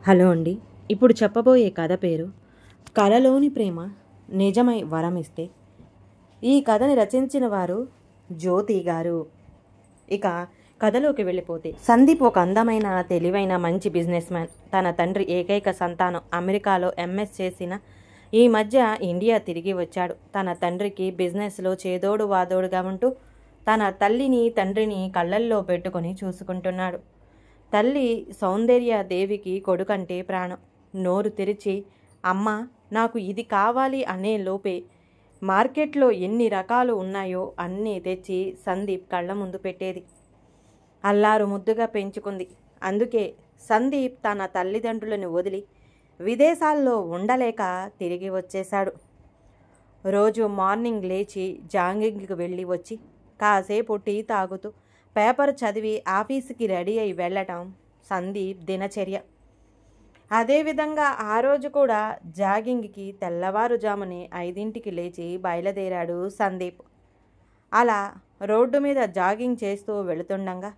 Hello అండి. ఇప్పుడు చెప్పబోయే కథ పేరు కలలోని ప్రేమ నిజమై వరమిస్తే. ఈ కథని రచించిన వారు జ్యోతి గారు. ఇక కథలోకి వెళ్ళిపోతే, సందీప్ ఒక అందమైన, తెలివైన, మంచి బిజినెస్ మ్యాన్. తన తండ్రి ఏకైక సంతానం. అమెరికాలో ఎంఎస్ చేసిన ఈ మధ్య ఇండియా తిరిగి వచ్చాడు. తన తండ్రికి బిజినెస్లో చేదోడు వాదోడుగా ఉంటూ తన తల్లిని తండ్రిని కళ్ళల్లో పెట్టుకొని చూసుకుంటున్నాడు. తల్లి సౌందర్యదేవికి కొడుకంటే ప్రాణం. నోరు తెరిచి అమ్మ నాకు ఇది కావాలి అనే లోపే మార్కెట్లో ఎన్ని రకాలు ఉన్నాయో అన్నీ తెచ్చి సందీప్ కళ్ళ ముందు పెట్టేది. అల్లారు ముద్దుగా పెంచుకుంది. అందుకే సందీప్ తన తల్లిదండ్రులను వదిలి విదేశాల్లో ఉండలేక తిరిగి వచ్చేశాడు. రోజు మార్నింగ్ లేచి జాగింగ్కి వెళ్ళి వచ్చి కాసేపు టీ తాగుతూ పేపర్ చదివి ఆఫీసుకి రెడీ అయి వెళ్ళటం సందీప్ దినచర్య. అదేవిధంగా ఆ రోజు కూడా జాగింగ్కి తెల్లవారుజామునే 5ంటికి లేచి బయలుదేరాడు సందీప్. అలా రోడ్డు మీద జాగింగ్ చేస్తూ వెళుతుండగా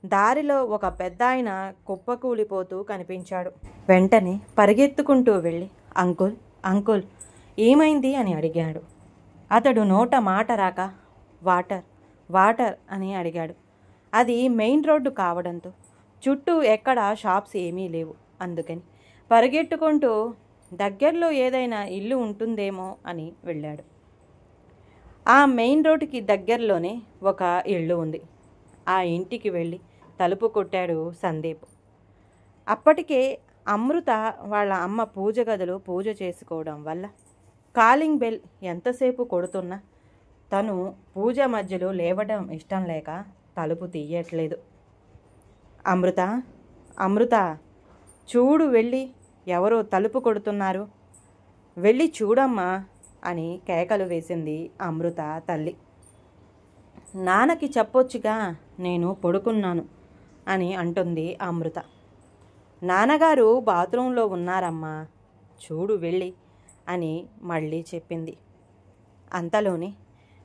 దారిలో ఒక పెద్దాయన కుప్పకూలిపోతూ కనిపించాడు. వెంటనే పరిగెత్తుకుంటూ వెళ్ళి అంకుల్ అంకుల్ ఏమైంది అని అడిగాడు. అతడు నోట మాట రాక వాటర్ వాటర్ అని అడిగాడు. అది మెయిన్ రోడ్డు కావడంతో చుట్టూ ఎక్కడ షాప్స్ ఏమీ లేవు. అందుకని పరిగెట్టుకుంటూ దగ్గరలో ఏదైనా ఇల్లు ఉంటుందేమో అని వెళ్ళాడు. ఆ మెయిన్ రోడ్డుకి దగ్గరలోనే ఒక ఇల్లు ఉంది. ఆ ఇంటికి వెళ్ళి తలుపు కొట్టాడు సందీప్. అప్పటికే అమృత వాళ్ళ అమ్మ పూజ గదిలో పూజ చేసుకోవడం వల్ల కాలింగ్ బెల్ ఎంతసేపు కొడుతున్నా తను పూజ మధ్యలో లేవడం ఇష్టం లేక తలుపు తీయట్లేదు. అమృత అమృత చూడు, వెళ్ళి ఎవరో తలుపు కొడుతున్నారు, వెళ్ళి చూడమ్మా అని కేకలు వేసింది అమృత తల్లి. నాన్నకి చెప్పొచ్చుగా నేను పడుకున్నాను అని అంటుంది అమృత. నాన్నగారు బాత్రూంలో ఉన్నారమ్మా, చూడు వెళ్ళి అని మళ్ళీ చెప్పింది. అంతలోనే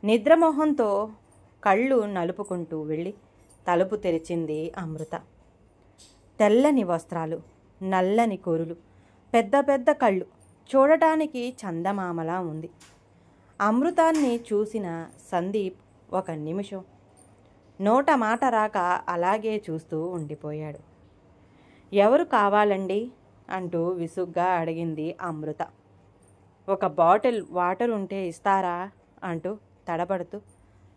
నిద్రమోహంతో కళ్ళు నలుపుకుంటూ వెళ్ళి తలుపు తెరిచింది అమృత. తెల్లని వస్త్రాలు, నల్లని కురులు, పెద్ద పెద్ద కళ్ళు, చూడటానికి చందమామలా ఉంది. అమృతాన్ని చూసిన సందీప్ ఒక నిమిషం నోట మాట రాక అలాగే చూస్తూ ఉండిపోయాడు. ఎవరు కావాలండి అంటూ విసుగ్గా అడిగింది అమృత. ఒక బాటిల్ వాటర్ ఉంటే ఇస్తారా అంటూ తడబడుతూ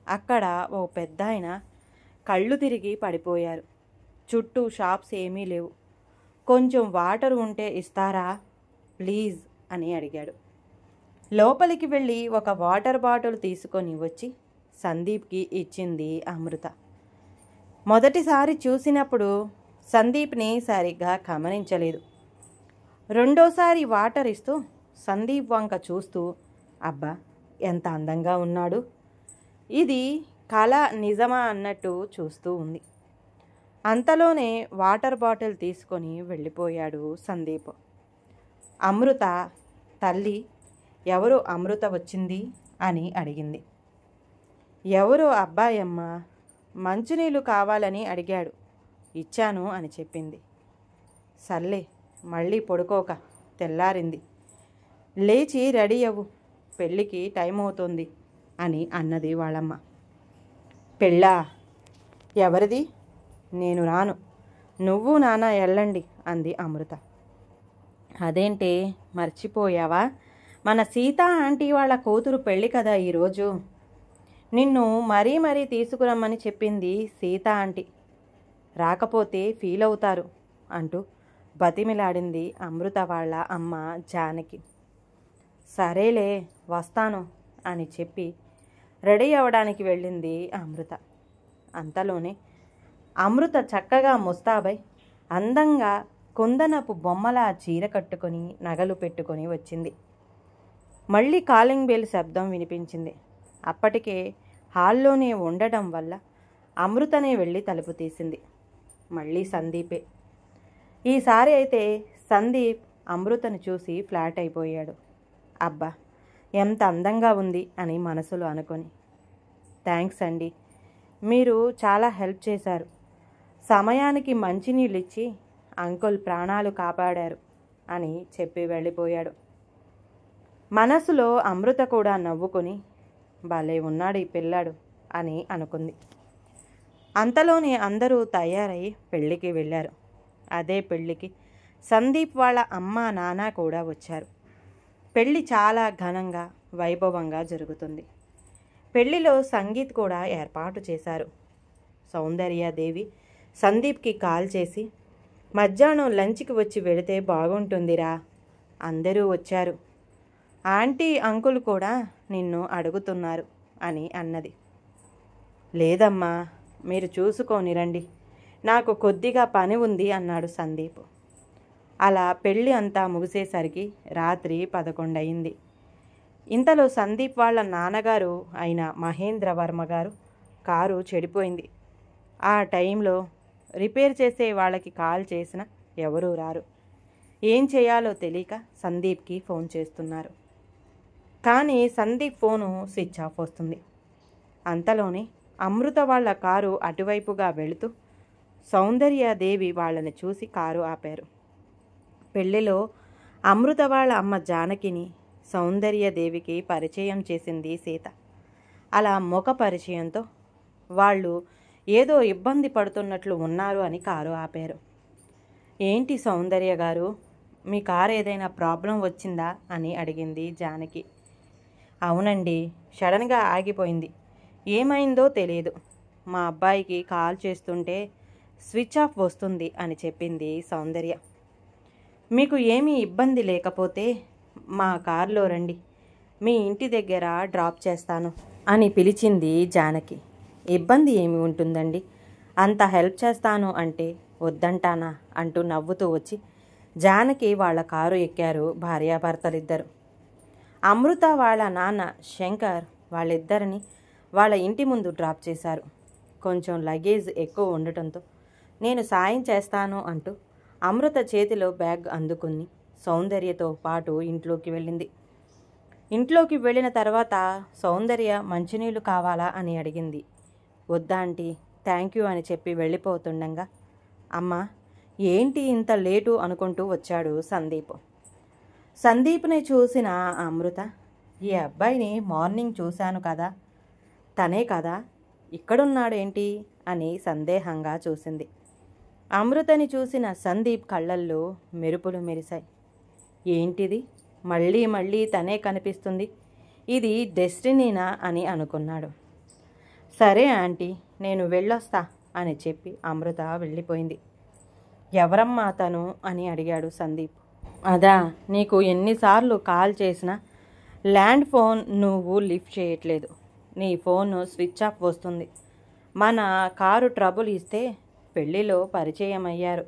అక్కడ ఓ పెద్దాయన కళ్ళు తిరిగి పడిపోయారు. చుట్టూ షాప్స్ ఏమీ లేవు. కొంచెం వాటర్ ఉంటే ఇస్తారా ప్లీజ్ అని అడిగాడు. లోపలికి వెళ్ళి ఒక వాటర్ బాటిల్ తీసుకొని వచ్చి సందీప్కి ఇచ్చింది అమృత. మొదటిసారి చూసినప్పుడు సందీప్ని సరిగ్గా గమనించలేదు. రెండోసారి వాటర్ ఇస్తూ సందీప్ వంక చూస్తూ అబ్బా ఎంత అందంగా ఉన్నాడు, ఇది కళ నిజమా అన్నట్టు చూస్తూ ఉంది. అంతలోనే వాటర్ బాటిల్ తీసుకొని వెళ్ళిపోయాడు సందీప్. అమృత తల్లి ఎవరు అమృత వచ్చింది అని అడిగింది. ఎవరో అబ్బాయమ్మ మంచినీళ్ళు కావాలని అడిగాడు, ఇచ్చాను అని చెప్పింది. సర్లే మళ్ళీ పడుకోక, తెల్లారింది, లేచి రెడీ అవ్వు, పెళ్ళికి టైం అవుతుంది అని అన్నది వాళ్ళమ్మ. పెళ్ళా? ఎవరిది? నేను రాను, నువ్వు నాన్న వెళ్ళండి అంది అమృత. అదేంటే మర్చిపోయావా, మన సీత ఆంటీ వాళ్ళ కూతురు పెళ్ళి కదా ఈరోజు, నిన్ను మరీ మరీ తీసుకురమ్మని చెప్పింది సీత ఆంటీ, రాకపోతే ఫీల్ అవుతారు అంటూ బతిమిలాడింది అమృత వాళ్ళ అమ్మ జానకి. సరేలే వస్తాను అని చెప్పి రెడీ అవ్వడానికి వెళ్ళింది అమృత. అంతలోనే అమృత చక్కగా ముస్తాబై అందంగా కుందనపు బొమ్మలా చీర కట్టుకొని నగలు పెట్టుకొని వచ్చింది. మళ్ళీ కాలింగ్ బెల్ శబ్దం వినిపించింది. అప్పటికే హాల్లోనే ఉండటం వల్ల అమృతనే వెళ్ళి తలుపు తీసింది. మళ్ళీ సందీపే. ఈసారి అయితే సందీప్ అమృతను చూసి ఫ్లాట్ అయిపోయాడు. అబ్బా ఎంత అందంగా ఉంది అని మనసులో అనుకొని, థ్యాంక్స్ అండి, మీరు చాలా హెల్ప్ చేశారు, సమయానికి మంచినీళ్ళు ఇచ్చి అంకుల్ ప్రాణాలు కాపాడారు అని చెప్పి వెళ్ళిపోయాడు. మనసులో అమృత కూడా నవ్వుకుని భలే ఉన్నాడు ఈ పిల్లాడు అని అనుకుంది. అంతలోనే అందరూ తయారై పెళ్ళికి వెళ్ళారు. అదే పెళ్ళికి సందీప్ వాళ్ళ అమ్మ నాన్న కూడా వచ్చారు. పెళ్ళి చాలా ఘనంగా వైభవంగా జరుగుతుంది. పెళ్లిలో సంగీత్ కూడా ఏర్పాటు చేశారు. సౌందర్యాదేవి సందీప్కి కాల్ చేసి, మధ్యాహ్నం లంచ్కి వచ్చి వెళితే బాగుంటుందిరా, అందరూ వచ్చారు, ఆంటీ అంకుల్ కూడా నిన్ను అడుగుతున్నారు అని అన్నది. లేదమ్మా, మీరు చూసుకొని రండి, నాకు కొద్దిగా పని ఉంది అన్నాడు సందీప్. అలా పెళ్ళి అంతా ముగిసేసరికి రాత్రి 11 అయింది. ఇంతలో సందీప్ వాళ్ళ నాన్నగారు అయిన మహేంద్ర వర్మ గారు కారు చెడిపోయింది. ఆ టైంలో రిపేర్ చేసే వాళ్ళకి కాల్ చేసినా ఎవరూ రారు. ఏం చేయాలో తెలియక సందీప్కి ఫోన్ చేస్తున్నారు. కానీ సందీప్ ఫోను స్విచ్ ఆఫ్ వస్తుంది. అంతలోనే అమృత వాళ్ళ కారు అటువైపుగా వెళుతూ సౌందర్యాదేవి వాళ్ళని చూసి కారు ఆపారు. పెళ్లిలో అమృత వాళ్ళ అమ్మ జానకిని సౌందర్యదేవికి పరిచయం చేసింది సీత. అలా ముఖ పరిచయంతో వాళ్ళు ఏదో ఇబ్బంది పడుతున్నట్లు ఉన్నారు అని కారు ఆపారు. ఏంటి సౌందర్య గారు, మీ కారు ఏదైనా ప్రాబ్లం వచ్చిందా అని అడిగింది జానకి. అవునండి, సడన్గా ఆగిపోయింది, ఏమైందో తెలియదు, మా అబ్బాయికి కాల్ చేస్తుంటే స్విచ్ ఆఫ్ వస్తుంది అని చెప్పింది సౌందర్య. మీకు ఏమీ ఇబ్బంది లేకపోతే మా కారులో రండి, మీ ఇంటి దగ్గర డ్రాప్ చేస్తాను అని పిలిచింది జానకి. ఇబ్బంది ఏమి ఉంటుందండి, అంత హెల్ప్ చేస్తాను అంటే వద్దంటానా అంటూ నవ్వుతూ వచ్చి జానకి వాళ్ళ కారు ఎక్కారు భార్యాభర్తలిద్దరు. అమృత వాళ్ళ నాన్న శంకర్ వాళ్ళిద్దరిని వాళ్ళ ఇంటి ముందు డ్రాప్ చేశారు. కొంచెం లగేజ్ ఎక్కువ ఉండటంతో నేను సాయం చేస్తాను అంటూ అమృత చేతిలో బ్యాగ్ అందుకుని సౌందర్యతో పాటు ఇంట్లోకి వెళ్ళింది. ఇంట్లోకి వెళ్ళిన తర్వాత సౌందర్య మంచినీళ్ళు కావాలా అని అడిగింది. వద్దా ఆంటీ, థ్యాంక్ యూ అని చెప్పి వెళ్ళిపోతుండగా, అమ్మా ఏంటి ఇంత లేటు అనుకుంటూ వచ్చాడు సందీప్. సందీప్ని చూసిన అమృత, ఈ అబ్బాయిని మార్నింగ్ చూశాను కదా, తనే కదా, ఇక్కడున్నాడేంటి అని సందేహంగా చూసింది. అమృతని చూసిన సందీప్ కళ్ళల్లో మెరుపులు మెరిశాయి. ఏంటిది, మళ్ళీ మళ్ళీ తనే కనిపిస్తుంది, ఇది డెస్టినీనా అని అనుకున్నాడు. సరే ఆంటీ, నేను వెళ్ళొస్తా అని చెప్పి అమృత వెళ్ళిపోయింది. ఎవరమ్మా తను అని అడిగాడు సందీప్. అదా, నీకు ఎన్నిసార్లు కాల్ చేసినా ల్యాండ్ ఫోన్ నువ్వు లిఫ్ట్ చేయట్లేదు, నీ ఫోన్ స్విచ్ ఆఫ్ వస్తుంది, మన కారు ట్రబుల్ ఇస్తే పెళ్ళిలో పరిచయం అయ్యారు,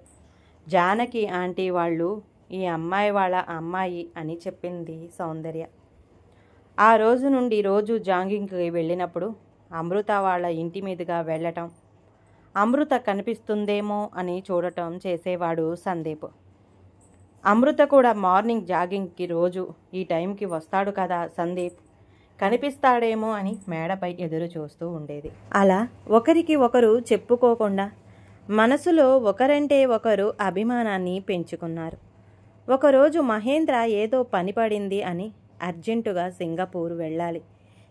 జానకి ఆంటీ వాళ్ళు ఈ అమ్మాయి వాళ్ళ అమ్మాయి అని చెప్పింది సౌందర్య. ఆ రోజు నుండి రోజు జాగింగ్కి వెళ్ళినప్పుడు అమృత వాళ్ళ ఇంటి మీదుగా వెళ్ళటం, అమృత కనిపిస్తుందేమో అని చూడటం చేసేవాడు సందీప్. అమృత కూడా మార్నింగ్ జాగింగ్కి రోజు ఈ టైంకి వస్తాడు కదా సందీప్, కనిపిస్తాడేమో అని మేడపై ఎదురు చూస్తూ ఉండేది. అలా ఒకరికి ఒకరు చెప్పుకోకుండా మనసులో ఒకరంటే ఒకరు అభిమానాన్ని పెంచుకున్నారు. ఒకరోజు మహేంద్ర ఏదో పని పడింది అని అర్జెంటుగా సింగపూర్ వెళ్ళాలి,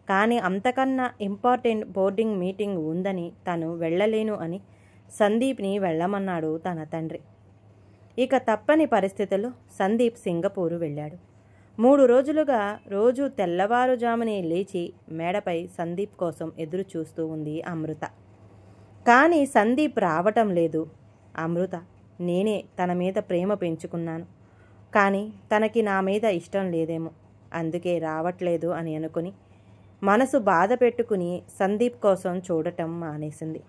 కానీ అంతకన్నా ఇంపార్టెంట్ బోర్డింగ్ మీటింగ్ ఉందని తను వెళ్ళలేను అని సందీప్ని వెళ్ళమన్నాడు తన తండ్రి. ఇక తప్పని పరిస్థితుల్లో సందీప్ సింగపూరు వెళ్ళాడు. 3 రోజులుగా రోజు తెల్లవారుజామునే లేచి మేడపై సందీప్ కోసం ఎదురు చూస్తూ ఉంది అమృత. కానీ సందీప్ రావటం లేదు. అమృత, నేనే తన మీద ప్రేమ పెంచుకున్నాను, కానీ తనకి నా మీద ఇష్టం లేదేమో, అందుకే రావట్లేదు అని అనుకుని మనసు బాధ పెట్టుకుని సందీప్ కోసం చూడటం మానేసింది.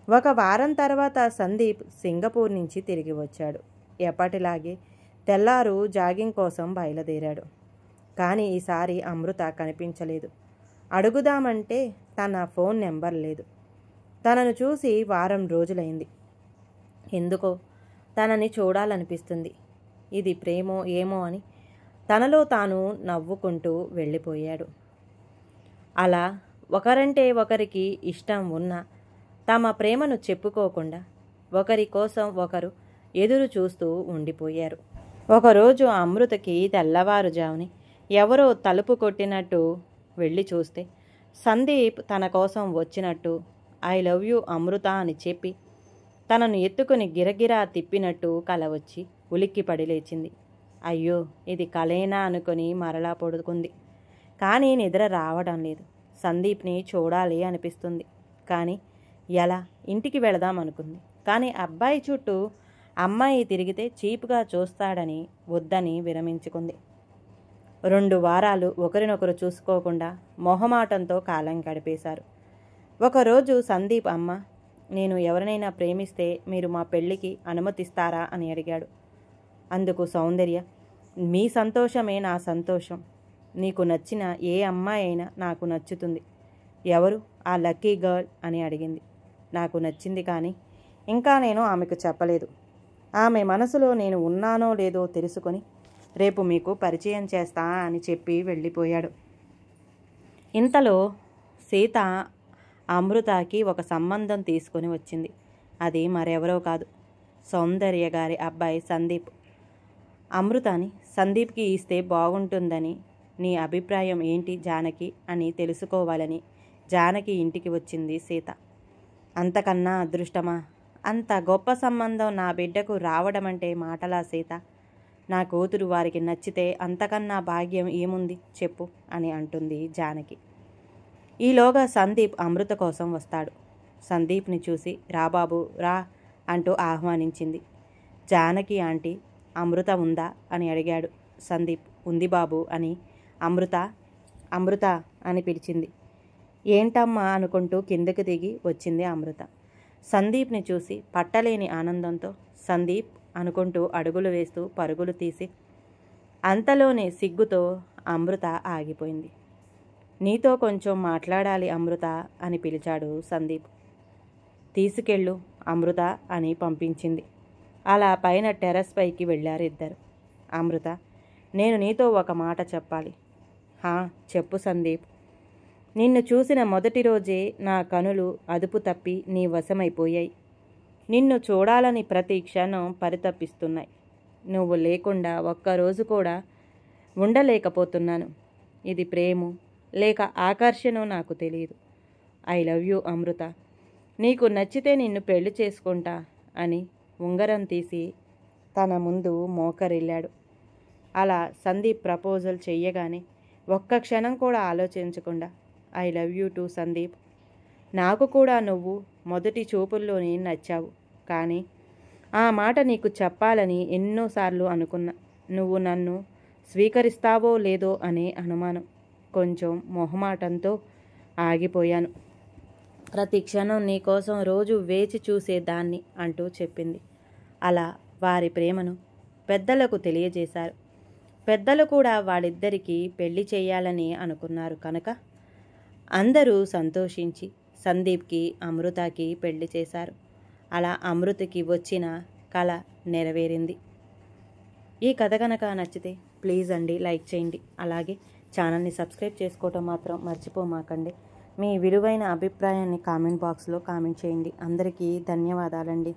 1 వారం తర్వాత సందీప్ సింగపూర్ నుంచి తిరిగి వచ్చాడు. ఎప్పటిలాగే తెల్లారు జాగింగ్ కోసం బయలుదేరాడు. కానీ ఈసారి అమృత కనిపించలేదు. అడుగుదామంటే తన ఫోన్ నెంబర్ లేదు. తనను చూసి వారం రోజులైంది. ఎందుకో తనని చూడాలనిపిస్తుంది. ఇది ప్రేమో ఏమో అని తనలో తాను నవ్వుకుంటూ వెళ్ళిపోయాడు. అలా ఒకరంటే ఒకరికి ఇష్టం ఉన్నా తమ ప్రేమను చెప్పుకోకుండా ఒకరి కోసం ఒకరు ఎదురు చూస్తూ ఉండిపోయారు. ఒకరోజు అమృతకి తెల్లవారుజాముని ఎవరో తలుపు కొట్టినట్టు వెళ్ళి చూస్తే సందీప్ తన కోసం వచ్చినట్టు ఐ లవ్ యూ అమృత అని చెప్పి తనను ఎత్తుకుని గిరగిరా తిప్పినట్టు కల వచ్చి ఉలిక్కిపడి లేచింది. అయ్యో, ఇది కలేనా అనుకుని మరలా పడుకుంది. కానీ నిద్ర రావడం లేదు. సందీప్ని చూడాలి అనిపిస్తుంది. కానీ ఎలా? ఇంటికి వెళదాం అనుకుంది. కానీ అబ్బాయి చుట్టూ అమ్మాయి తిరిగితే చీప్గా చూస్తాడని వద్దని విరమించుకుంది. 2 వారాలు ఒకరినొకరు చూసుకోకుండా మొహమాటంతో కాలం గడిపేశారు. ఒకరోజు సందీప్ అమ్మ, నేను ఎవరినైనా ప్రేమిస్తే మీరు మా పెళ్ళికి అనుమతిస్తారా అని అడిగాడు. అందుకు సౌందర్య, మీ సంతోషమే నా సంతోషం. నీకు నచ్చిన ఏ అమ్మాయి అయినా నాకు నచ్చుతుంది. ఎవరు ఆ లక్కీ గర్ల్ అని అడిగింది. నాకు నచ్చింది, కానీ ఇంకా నేను ఆమెకు చెప్పలేదు. ఆమె మనసులో నేను ఉన్నానో లేదో తెలుసుకొని రేపు మీకు పరిచయం చేస్తా అని చెప్పి వెళ్ళిపోయాడు. ఇంతలో సీత అమృతకి ఒక సంబంధం తీసుకొని వచ్చింది. అది మరెవరో కాదు, సౌందర్య గారి అబ్బాయి సందీప్. అమృతని సందీప్కి ఇస్తే బాగుంటుందని, నీ అభిప్రాయం ఏంటి జానకి అని తెలుసుకోవాలని జానకి ఇంటికి వచ్చింది సీత. అంతకన్నా అదృష్టమా? అంత గొప్ప సంబంధం నా బిడ్డకు రావడం అంటే మాటలా సీత? నా కూతురు వారికి నచ్చితే అంతకన్నా భాగ్యం ఏముంది చెప్పు అని అంటుంది జానకి. ఈలోగా సందీప్ అమృత కోసం వస్తాడు. సందీప్ని చూసి రా బాబు రా అంటూ ఆహ్వానించింది. జానకి ఆంటీ, అమృత ఉందా అని అడిగాడు సందీప్. ఉంది బాబు అని అమృత అమృత అని పిలిచింది. ఏంటమ్మా అనుకుంటూ కిందకు దిగి వచ్చింది అమృత. సందీప్ని చూసి పట్టలేని ఆనందంతో సందీప్ అనుకుంటూ అడుగులు వేస్తూ పరుగులు తీసి అంతలోనే సిగ్గుతో అమృత ఆగిపోయింది. నీతో కొంచెం మాట్లాడాలి అమృత అని పిలిచాడు సందీప్. తీసుకెళ్ళు అమృత అని పంపించింది. అలా పైన టెర్రస్ పైకి వెళ్ళారు ఇద్దరు. అమృత, నేను నీతో ఒక మాట చెప్పాలి. హా చెప్పు సందీప్. నిన్ను చూసిన మొదటి రోజే నా కనులు అదుపు తప్పి నీ వశమైపోయాయి. నిన్ను చూడాలని ప్రతి క్షణం పరితపిస్తున్నాయి. నువ్వు లేకుండా ఒక్కరోజు కూడా ఉండలేకపోతున్నాను. ఇది ప్రేమ లేక ఆకర్షణ నాకు తెలియదు. ఐ లవ్ యూ అమృత. నీకు నచ్చితే నిన్ను పెళ్లి చేసుకుంటా అని ఉంగరం తీసి తన ముందు మోకరిల్లాడు. అలా సందీప్ ప్రపోజల్ చెయ్యగానే ఒక్క క్షణం కూడా ఆలోచించకుండా I love you to Sandeep. నాకు కూడా నువ్వు మొదటి చూపుల్లోనే నచ్చావు. కానీ ఆ మాట నీకు చెప్పాలని ఎన్నోసార్లు అనుకున్నా. నువ్వు నన్ను స్వీకరిస్తావో లేదో అనే అనుమానం, కొంచెం మొహమాటంతో ఆగిపోయాను. ప్రతి క్షణం నీకోసం రోజు వేచి చూసేదాన్ని అంటూ చెప్పింది. అలా వారి ప్రేమను పెద్దలకు తెలియజేశారు. పెద్దలు కూడా వాళ్ళిద్దరికీ పెళ్లి చేయాలని అనుకున్నారు కనుక అందరూ సంతోషించి సందీప్కి అమృతకి పెళ్లి చేశారు. అలా అమృతకి వచ్చిన కల నెరవేరింది. ఈ కథ కనుక నచ్చితే ప్లీజ్ అండి లైక్ చేయండి. అలాగే ఛానల్ని సబ్స్క్రైబ్ చేసుకోవటం మాత్రం మర్చిపోమాకండి. మీ విలువైన అభిప్రాయాన్ని కామెంట్ బాక్స్లో కామెంట్ చేయండి. అందరికీ ధన్యవాదాలండి.